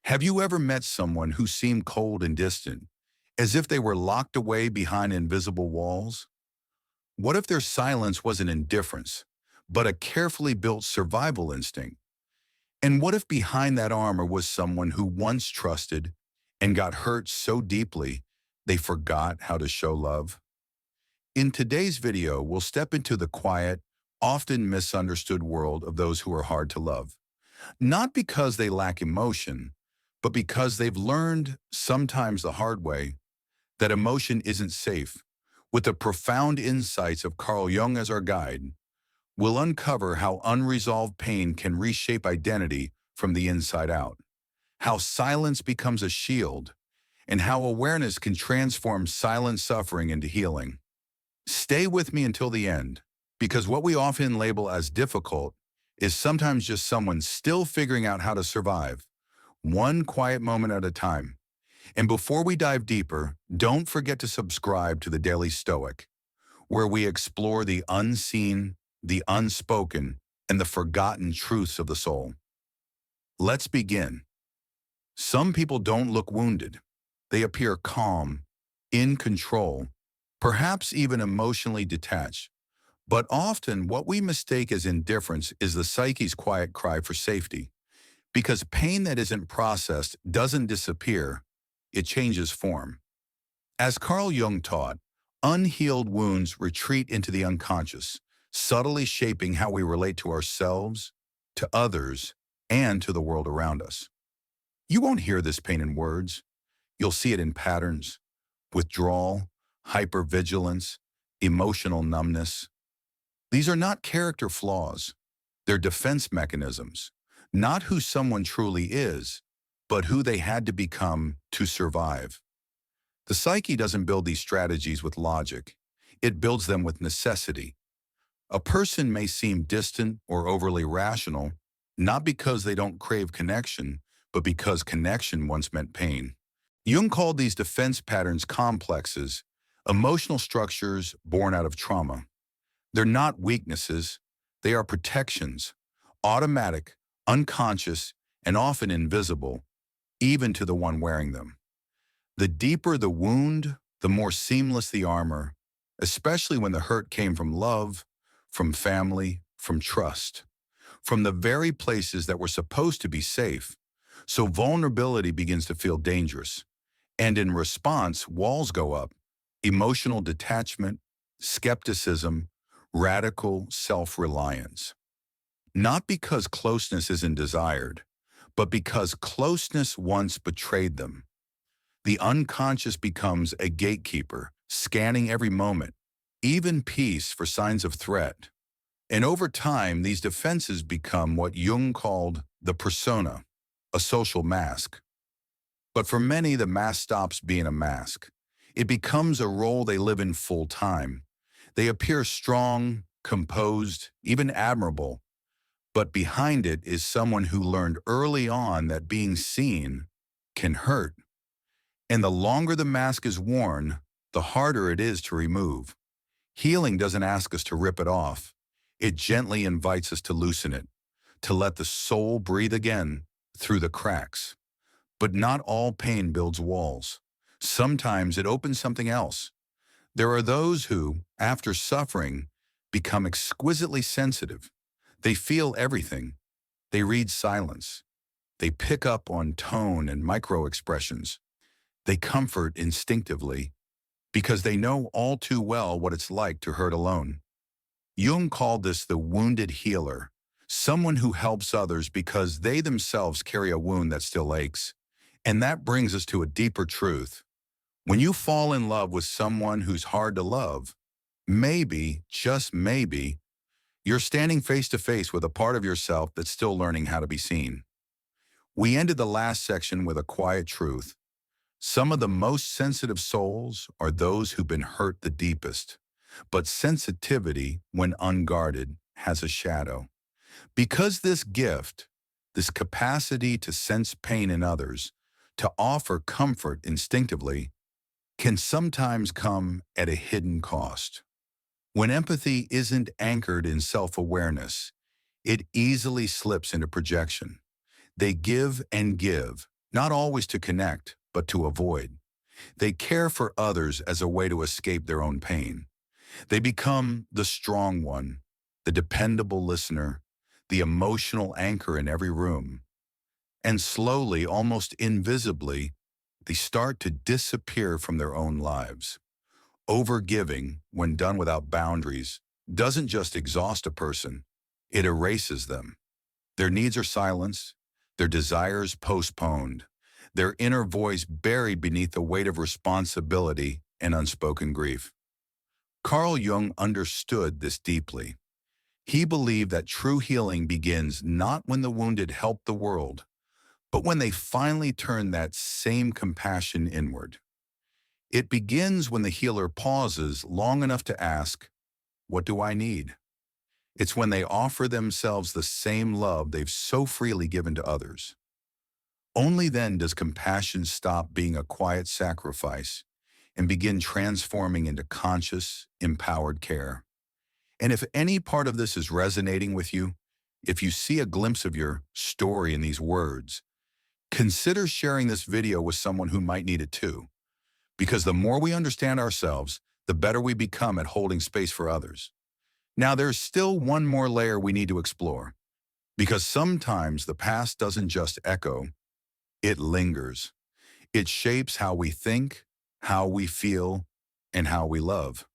Have you ever met someone who seemed cold and distant, as if they were locked away behind invisible walls? What if their silence wasn't indifference, but a carefully built survival instinct? And what if behind that armor was someone who once trusted and got hurt so deeply they forgot how to show love? In today's video, we'll step into the quiet, often misunderstood world of those who are hard to love. Not because they lack emotion, but because they've learned, sometimes the hard way, that emotion isn't safe. With the profound insights of Carl Jung as our guide, we'll uncover how unresolved pain can reshape identity from the inside out, how silence becomes a shield, and how awareness can transform silent suffering into healing. Stay with me until the end, because what we often label as difficult is sometimes just someone still figuring out how to survive, one quiet moment at a time. And before we dive deeper, don't forget to subscribe to the Daily Stoic, where we explore the unseen, the unspoken, and the forgotten truths of the soul. Let's begin. Some people don't look wounded. They appear calm, in control, perhaps even emotionally detached. But often what we mistake as indifference is the psyche's quiet cry for safety. Because pain that isn't processed doesn't disappear, it changes form. As Carl Jung taught, unhealed wounds retreat into the unconscious, subtly shaping how we relate to ourselves, to others, and to the world around us. You won't hear this pain in words. You'll see it in patterns: withdrawal, hypervigilance, emotional numbness. These are not character flaws. They're defense mechanisms, not who someone truly is, but who they had to become to survive. The psyche doesn't build these strategies with logic. It builds them with necessity. A person may seem distant or overly rational, not because they don't crave connection, but because connection once meant pain. Jung called these defense patterns complexes, emotional structures born out of trauma. They're not weaknesses, they are protections, automatic, unconscious, and often invisible, even to the one wearing them. The deeper the wound, the more seamless the armor, especially when the hurt came from love, from family, from trust, from the very places that were supposed to be safe. So vulnerability begins to feel dangerous. And in response, walls go up: emotional detachment, skepticism, radical self-reliance. Not because closeness isn't desired, but because closeness once betrayed them. The unconscious becomes a gatekeeper, scanning every moment, even peace, for signs of threat. And over time, these defenses become what Jung called the persona, a social mask. But for many, the mask stops being a mask. It becomes a role they live in full time. They appear strong, composed, even admirable, but behind it is someone who learned early on that being seen can hurt. And the longer the mask is worn, the harder it is to remove. Healing doesn't ask us to rip it off. It gently invites us to loosen it, to let the soul breathe again through the cracks. But not all pain builds walls. Sometimes it opens something else. There are those who, after suffering, become exquisitely sensitive. They feel everything. They read silence. They pick up on tone and micro-expressions. They comfort instinctively because they know all too well what it's like to hurt alone. Jung called this the wounded healer, someone who helps others because they themselves carry a wound that still aches. And that brings us to a deeper truth. When you fall in love with someone who's hard to love, maybe, just maybe, you're standing face to face with a part of yourself that's still learning how to be seen. We ended the last section with a quiet truth. Some of the most sensitive souls are those who've been hurt the deepest. But sensitivity, when unguarded, has a shadow. Because this gift, this capacity to sense pain in others, to offer comfort instinctively, can sometimes come at a hidden cost. When empathy isn't anchored in self-awareness, it easily slips into projection. They give and give, not always to connect, but to avoid. They care for others as a way to escape their own pain. They become the strong one, the dependable listener, the emotional anchor in every room. And slowly, almost invisibly, they start to disappear from their own lives. Overgiving, when done without boundaries, doesn't just exhaust a person, it erases them. Their needs are silenced, their desires postponed, their inner voice buried beneath the weight of responsibility and unspoken grief. Carl Jung understood this deeply. He believed that true healing begins not when the wounded help the world, but when they finally turn that same compassion inward. It begins when the healer pauses long enough to ask, "What do I need?" It's when they offer themselves the same love they've so freely given to others. Only then does compassion stop being a quiet sacrifice and begin transforming into conscious, empowered care. And if any part of this is resonating with you, if you see a glimpse of your story in these words, consider sharing this video with someone who might need it too. Because the more we understand ourselves, the better we become at holding space for others. Now, there's still one more layer we need to explore, because sometimes the past doesn't just echo, it lingers. It shapes how we think, how we feel, and how we love.